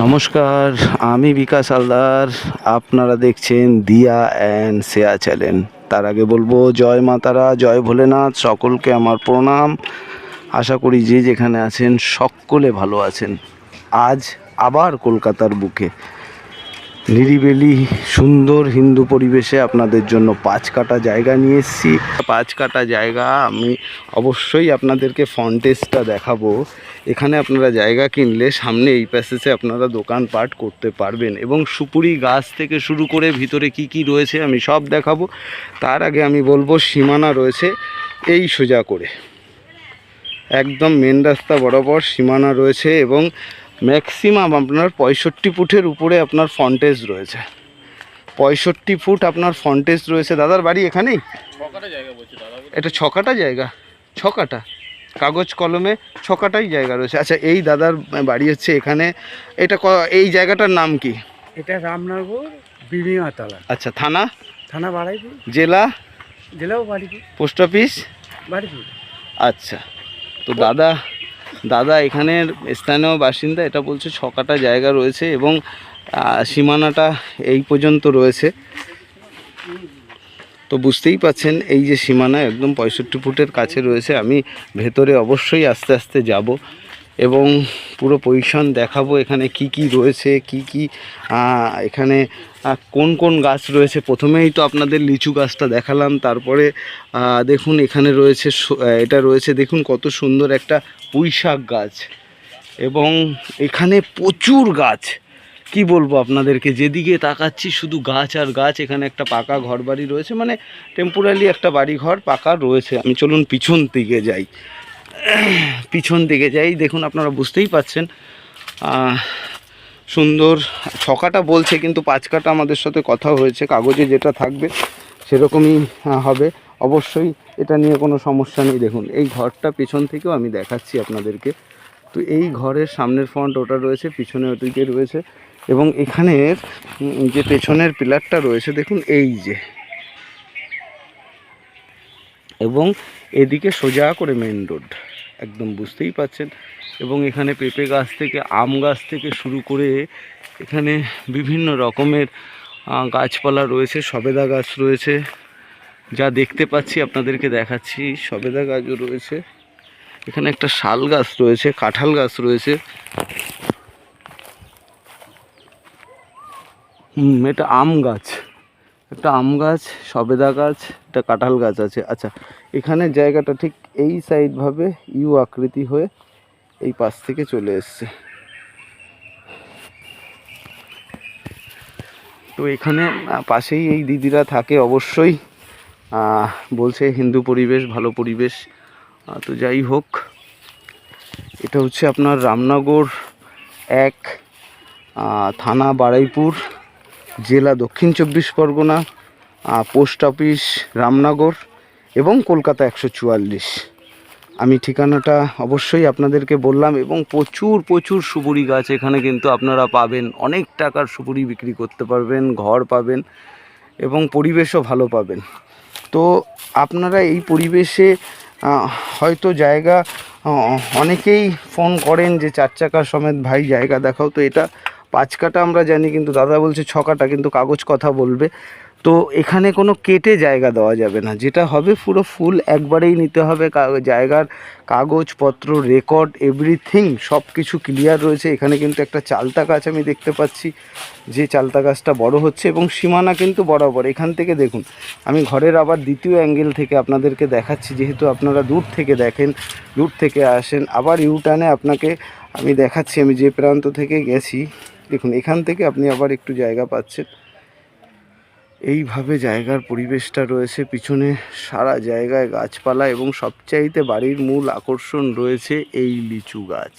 নমস্কার, আমি বিকাশ হালদার। আপনারা দেখছেন দিয়া অ্যান্ড শেয়া চ্যানেল। তার আগে বলবো জয় মা তারা, জয় ভোলেনাথ। সকলকে আমার প্রণাম। আশা করি যে যেখানে আছেন সকলে ভালো আছেন। আজ আবার কলকাতার বুকে নিরিবিলি সুন্দর হিন্দু পরিবেশে আপনাদের জন্য 5 কাটা জায়গা নিয়ে এসেছি। 5 কাটা জায়গা আমি অবশ্যই আপনাদেরকে ফন্টেজটা দেখাবো। এখানে আপনারা জায়গা কিনলে সামনে এই প্যাসেজে আপনারা দোকানপাট করতে পারবেন এবং সুপুরি গাছ থেকে শুরু করে ভিতরে কি কি রয়েছে আমি সব দেখাবো। তার আগে আমি বলবো সীমানা রয়েছে এই সোজা করে, একদম মেন রাস্তা বরাবর সীমানা রয়েছে এবং ম্যাক্সিমাম আপনার 65 ফুটের উপরে আপনার ফন্টেজ রয়েছে। 65 ফুট আপনার ফন্টেজ রয়েছে। দাদার বাড়ি এখানেই? এটা 6 কাটা জায়গা? 6 কাটা কাগজ কলমে 6 কাটাই জায়গা রয়েছে। আচ্ছা, এই দাদার বাড়ি হচ্ছে এখানে। এটা এই জায়গাটার নাম কি? এটা রামনগর বিবিমাতলা। আচ্ছা, থানা? থানা বাড়াইপুর। জেলা? জেলাও বাড়িপুর। Post office? বাড়িপুর। আচ্ছা, তো দাদা এখানের স্থানীয় বাসিন্দা। এটা বলছে 6 কাটা জায়গা রয়েছে এবং সীমানাটা এই পর্যন্ত রয়েছে। তো বুঝতেই পাচ্ছেন এই যে সীমানা একদম 65 ফুটের কাছে রয়েছে। আমি ভেতরে অবশ্যই আস্তে আস্তে যাব এবং পুরো পজিশন দেখাবো। এখানে কি কি রয়েছে, কি কি এখানে কোন কোন গাছ রয়েছে। প্রথমেই তো আপনাদের লিচু গাছটা দেখালাম, তারপরে দেখুন এখানে রয়েছে এটা রয়েছে, দেখুন কত সুন্দর একটা পুঁইশাক গাছ এবং এখানে প্রচুর গাছ। কি বলবো আপনাদেরকে, যেদিকে তাকাচ্ছি শুধু গাছ আর গাছ। এখানে একটা পাকা ঘর বাড়ি রয়েছে, মানে টেম্পোরারি একটা বাড়ি ঘর পাকা রয়েছে। আমি চলুন পিছন দিকে যাই। দেখুন আপনারা বুঝতেই পাচ্ছেন সুন্দর 6 কাটা বলছে, কিন্তু 5 কাটা আমাদের সাথে কথা হয়েছে। কাগজে যেটা থাকবে সেরকমই হবে অবশ্যই, এটা নিয়ে কোনো সমস্যা নেই। দেখুন এই ঘরটা পেছন থেকেও আমি দেখাচ্ছি আপনাদেরকে। তো এই ঘরের সামনের ফ্রন্ট ওটা রয়েছে, পিছনে ওদিকে রয়েছে এবং এখানের যে পেছনের পিলারটা রয়েছে দেখুন এই যে, এবং এদিকে সোজা করে মেন রোড একদম বুঝতেই পাচ্ছেন। এবং এখানে পেঁপে গাছ থেকে আম গাছ থেকে শুরু করে এখানে বিভিন্ন রকমের গাছপালা রয়েছে। সবেদা গাছ রয়েছে, যা দেখতে পাচ্ছি আপনাদেরকে দেখাচ্ছি। সবেদা গাছও রয়েছে, এখানে একটা শাল গাছ রয়েছে, কাঁঠাল গাছ রয়েছে। এটা আম গাছ, একটা আম গাছ, সবেদা গাছ, একটা কাঁঠাল গাছ আছে। আচ্ছা, এখানের জায়গাটা ঠিক এই সাইডভাবে ইউ আকৃতি হয়ে এই পাশ থেকে চলে এসছে। তো এখানে পাশেই এই দিদিরা থাকে অবশ্যই। বলছে হিন্দু পরিবেশ, ভালো পরিবেশ। তো যাই হোক, এটা হচ্ছে আপনার রামনগর 1, থানা বারুইপুর, জেলা দক্ষিণ 24 পরগনা, পোস্ট অফিস রামনগর এবং কলকাতা 144। আমি ঠিকানাটা অবশ্যই আপনাদেরকে বললাম এবং প্রচুর সুপুরি গাছ এখানে কিন্তু আপনারা পাবেন। অনেক টাকার সুপুরি বিক্রি করতে পারবেন, ঘর পাবেন এবং পরিবেশও ভালো পাবেন। তো আপনারা এই পরিবেশে হয়তো জায়গা অনেকেই ফোন করেন যে 4 চাকা সমেত ভাই জায়গা দেখাও। তো এটা 5 কাটা আমরা জানি, কিন্তু দাদা বলছে 6 কাটা, কিন্তু কাগজ কথা বলবে। তো এখানে কোনো কেটে জায়গা দেওয়া যাবে না, যেটা হবে পুরো ফুল একবারেই নিতে হবে। জায়গার কাগজপত্র, রেকর্ড, এভরিথিং সব কিছু ক্লিয়ার রয়েছে। এখানে কিন্তু একটা চালতা গাছ আমি দেখতে পাচ্ছি, যে চালতা গাছটা বড় হচ্ছে এবং সীমানা কিন্তু বরাবর। এখান থেকে দেখুন, আমি ঘরের আবার দ্বিতীয় অ্যাঙ্গেল থেকে আপনাদেরকে দেখাচ্ছি, যেহেতু আপনারা দূর থেকে দেখেন, দূর থেকে আসেন। আবার ইউটার্নে আপনাকে আমি দেখাচ্ছি, আমি যে প্রান্ত থেকে গেছি দেখুন, এখান থেকে আপনি আবার একটু জায়গা পাচ্ছেন। এইভাবে জায়গার পরিবেশটা রয়েছে। পিছনে সারা জায়গায় গাছপালা এবং সবচাইতে বাড়ির মূল আকর্ষণ রয়েছে এই লিচু গাছ,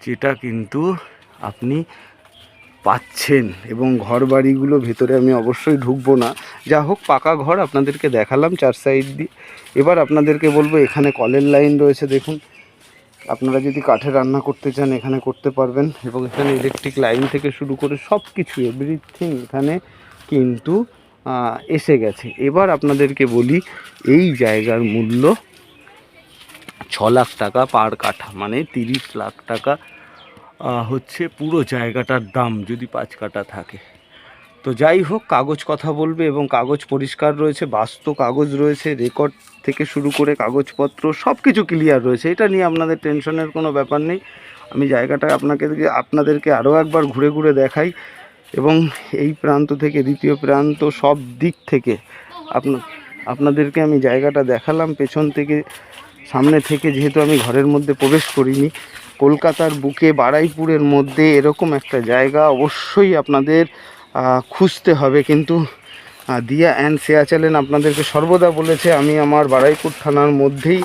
যেটা কিন্তু আপনি পাচ্ছেন। এবং ঘর বাড়িগুলো ভেতরে আমি অবশ্যই ঢুকবো না, যা হোক পাকা ঘর আপনাদেরকে দেখালাম 4 সাইড দিয়ে। এবার আপনাদেরকে বলবো এখানে কলের লাইন রয়েছে। দেখুন, আপনারা যদি কাঠে রান্না করতে চান এখানে করতে পারবেন এবং এখানে ইলেকট্রিক লাইন থেকে শুরু করে সব কিছু এভরিথিং এখানে কিন্তু এসে গেছে। এবার আপনাদেরকে বলি এই জায়গার মূল্য 6 লাখ টাকা পার কাঠা, মানে 30 লাখ টাকা হচ্ছে পুরো জায়গাটার দাম যদি 5 কাঠা থাকে। তো যাই হোক, কাগজ কথা বলবে এবং কাগজ পরিষ্কার রয়েছে, বাস্তব কাগজ রয়েছে, রেকর্ড থেকে শুরু করে কাগজপত্র সব কিছু ক্লিয়ার রয়েছে। এটা নিয়ে আপনাদের টেনশনের কোনো ব্যাপার নেই। আমি জায়গাটা আপনাদেরকে আরও একবার ঘুরে ঘুরে দেখাই এবং এই প্রান্ত থেকে দ্বিতীয় প্রান্ত সব দিক থেকে আপনাদেরকে আমি জায়গাটা দেখালাম পেছন থেকে, সামনে থেকে, যেহেতু আমি ঘরের মধ্যে প্রবেশ করিনি। কলকাতার বুকে বারুইপুরের মধ্যে এরকম একটা জায়গা অবশ্যই আপনাদের খুঁজতে হবে। কিন্তু দিয়া অ্যান্ড শেয়া চ্যানেল আপনাদেরকে সর্বদা বলেছে আমি আমার বারুইপুর থানার মধ্যেই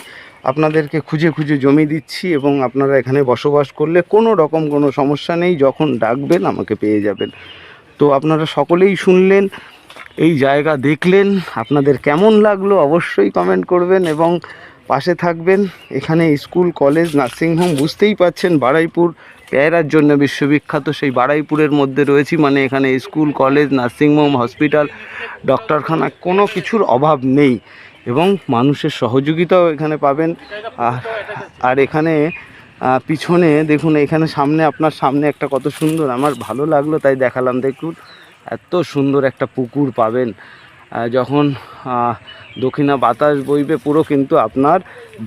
আপনাদেরকে খুঁজে খুঁজে জমি দিচ্ছি এবং আপনারা এখানে বসবাস করলে কোনো রকম কোনো সমস্যা নেই, যখন ডাকবেন আমাকে পেয়ে যাবেন। তো আপনারা সকলেই শুনলেন, এই জায়গা দেখলেন, আপনাদের কেমন লাগলো অবশ্যই কমেন্ট করবেন এবং পাশে থাকবেন। এখানে স্কুল, কলেজ, নার্সিংহোম, বুঝতেই পাচ্ছেন বারুইপুর পেয়ারার জন্য বিশ্ববিখ্যাত। সেই বারুইপুরের মধ্যে রয়েছি মানে এখানে স্কুল, কলেজ, নার্সিংহোম, হসপিটাল, ডক্টরখানা কোনো কিছুর অভাব নেই এবং মানুষের সহযোগিতাও এখানে পাবেন। আর এখানে পিছনে দেখুন, এখানে সামনে আপনার সামনে একটা কত সুন্দর, আমার ভালো লাগলো তাই দেখালাম। দেখুন এত সুন্দর একটা পুকুর পাবেন, যখন দক্ষিণা বাতাস বইবে পুরো কিন্তু আপনার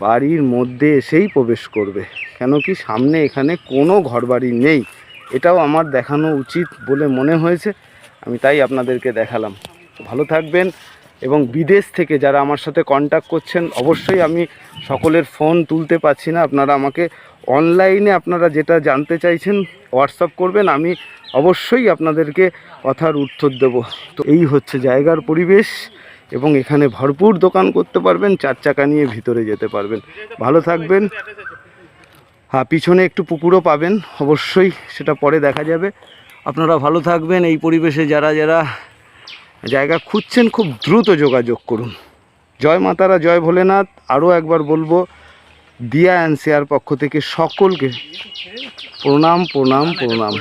বাড়ির মধ্যে এসেই প্রবেশ করবে। কেন কি সামনে এখানে কোনো ঘরবাড়ি নেই, এটাও আমার দেখানো উচিত বলে মনে হয়েছে, আমি তাই আপনাদেরকে দেখালাম। ভালো থাকবেন এবং বিদেশ থেকে যারা আমার সাথে কন্ট্যাক্ট করছেন, অবশ্যই আমি সকলের ফোন তুলতে পারছি না, আপনারা আমাকে অনলাইনে আপনারা যেটা জানতে চাইছেন হোয়াটসঅ্যাপ করবেন, আমি অবশ্যই আপনাদেরকে কথার উত্তর দেব। তো এই হচ্ছে জায়গার পরিবেশ এবং এখানে ভরপুর দোকান করতে পারবেন, 4 চাকা নিয়ে ভিতরে যেতে পারবেন। ভালো থাকবেন। হ্যাঁ, পিছনে একটু পুকুরও পাবেন, অবশ্যই সেটা পরে দেখা যাবে। আপনারা ভালো থাকবেন। এই পরিবেশে যারা যারা জায়গা খুঁজছেন খুব দ্রুত যোগাযোগ করুন। জয় মাতারা, জয় ভোলেনাথ। আরও একবার বলবো, দিয়া অ্যান্ড শেয়ার পক্ষ থেকে সকলকে প্রণাম প্রণাম প্রণাম।